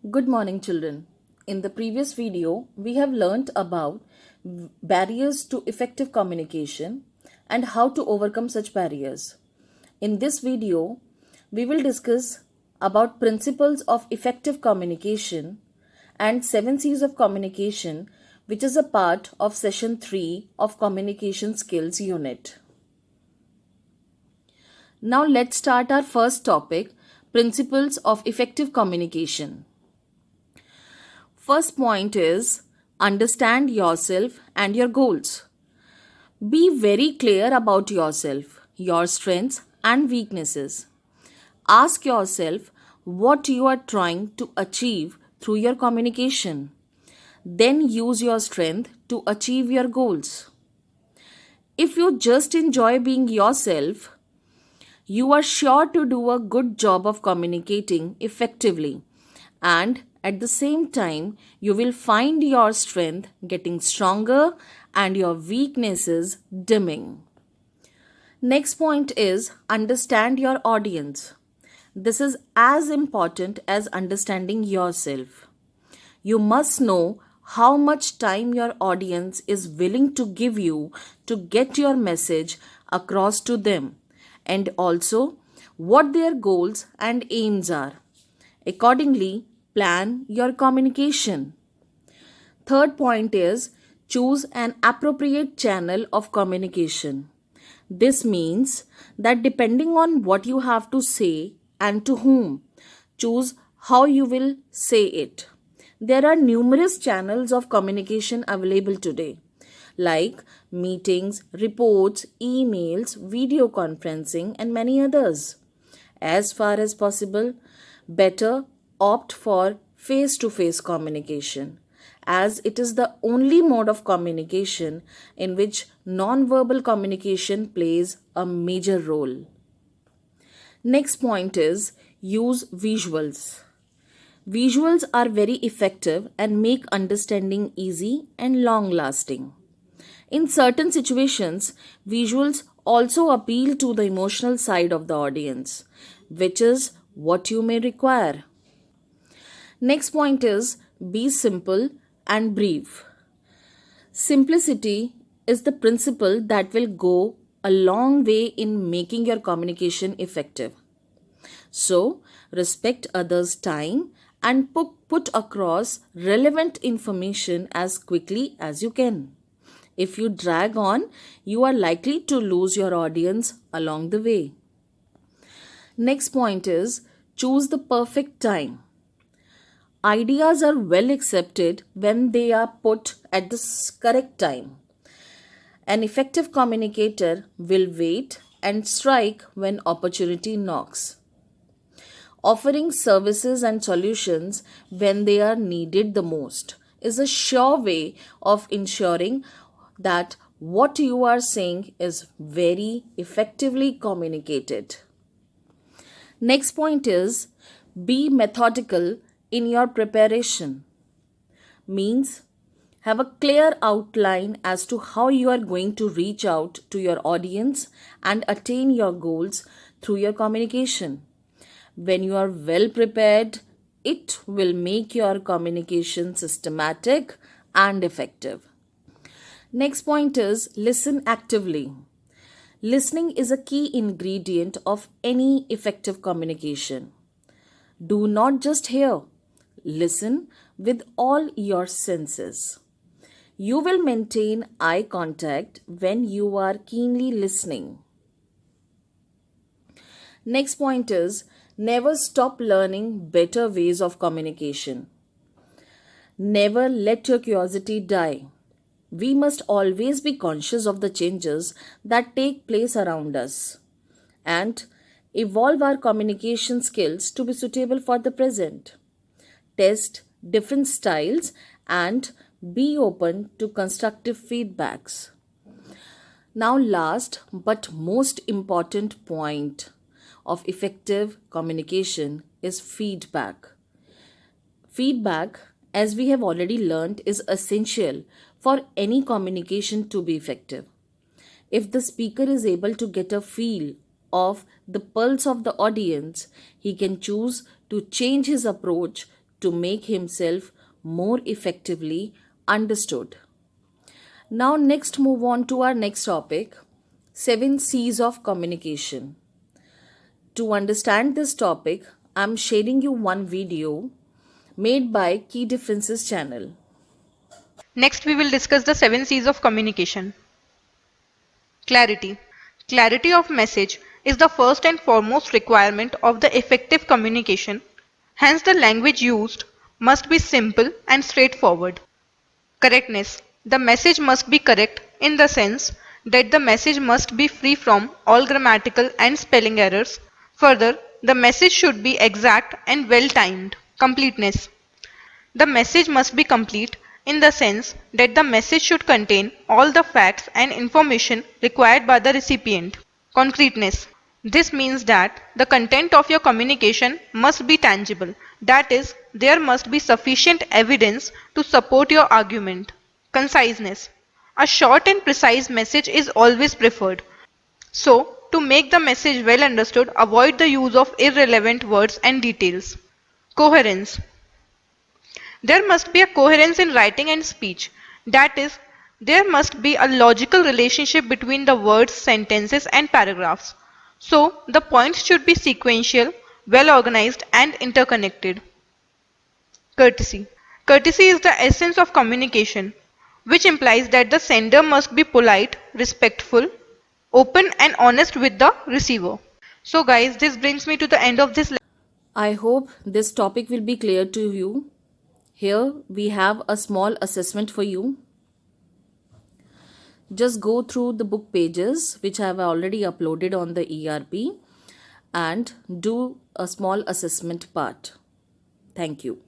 Good morning, children. In the previous video, we have learnt about barriers to effective communication and how to overcome such barriers. In this video, we will discuss about principles of effective communication and 7 C's of communication, which is a part of session 3 of Communication Skills Unit. Now let's start our first topic, principles of effective communication. First point is understand yourself and your goals. Be very clear about yourself, your strengths and weaknesses. Ask yourself what you are trying to achieve through your communication. Then use your strength to achieve your goals. If you just enjoy being yourself, you are sure to do a good job of communicating effectively, and at the same time, you will find your strength getting stronger and your weaknesses dimming. Next point is understand your audience. This is as important as understanding yourself. You must know how much time your audience is willing to give you to get your message across to them, and also what their goals and aims are. Accordingly, plan your communication. Third point is choose an appropriate channel of communication. This means that depending on what you have to say and to whom, choose how you will say it. There are numerous channels of communication available today, like meetings, reports, emails, video conferencing, and many others. As far as possible, better opt for face to face communication, as it is the only mode of communication in which non-verbal communication plays a major role. Next point is use visuals. Visuals are very effective and make understanding easy and long lasting. In certain situations, visuals also appeal to the emotional side of the audience, which is what you may require. Next point is be simple and brief. Simplicity is the principle that will go a long way in making your communication effective. So, respect others' time and put across relevant information as quickly as you can. If you drag on, you are likely to lose your audience along the way. Next point is choose the perfect time. Ideas are well accepted when they are put at the correct time. An effective communicator will wait and strike when opportunity knocks. Offering services and solutions when they are needed the most is a sure way of ensuring that what you are saying is very effectively communicated. Next point is be methodical in your preparation. Means have a clear outline as to how you are going to reach out to your audience and attain your goals through your communication. When you are well prepared, it will make your communication systematic and effective. Next point is listen actively. Listening is a key ingredient of any effective communication. Do not just hear, listen with all your senses. You will maintain eye contact when you are keenly listening. Next point is never stop learning better ways of communication. Never let your curiosity die. We must always be conscious of the changes that take place around us and evolve our communication skills to be suitable for the present. Test different styles and be open to constructive feedbacks. Now, last but most important point of effective communication is feedback. Feedback, as we have already learned, is essential for any communication to be effective. If the speaker is able to get a feel of the pulse of the audience, he can choose to change his approach to make himself more effectively understood. Now, next, move on to our next topic, 7 C's of communication. To understand this topic, I'm sharing you one video made by Key Differences channel. Next, we will discuss the 7 C's of communication. Clarity. Clarity of message is the first and foremost requirement of the effective communication. Hence, the language used must be simple and straightforward. Correctness. The message must be correct in the sense that the message must be free from all grammatical and spelling errors. Further, the message should be exact and well timed. Completeness. The message must be complete in the sense that the message should contain all the facts and information required by the recipient. Concreteness. This means that the content of your communication must be tangible. That is, there must be sufficient evidence to support your argument. Conciseness. A short and precise message is always preferred. So, to make the message well understood, avoid the use of irrelevant words and details. Coherence. There must be a coherence in writing and speech. That is, there must be a logical relationship between the words, sentences, and paragraphs. So, the points should be sequential, well organized, and interconnected. Courtesy. Courtesy is the essence of communication, which implies that the sender must be polite, respectful, open, and honest with the receiver. So, guys, this brings me to the end of this. I hope this topic will be clear to you. Here we have a small assessment for you. Just go through the book pages which I have already uploaded on the ERP and do a small assessment part. Thank you.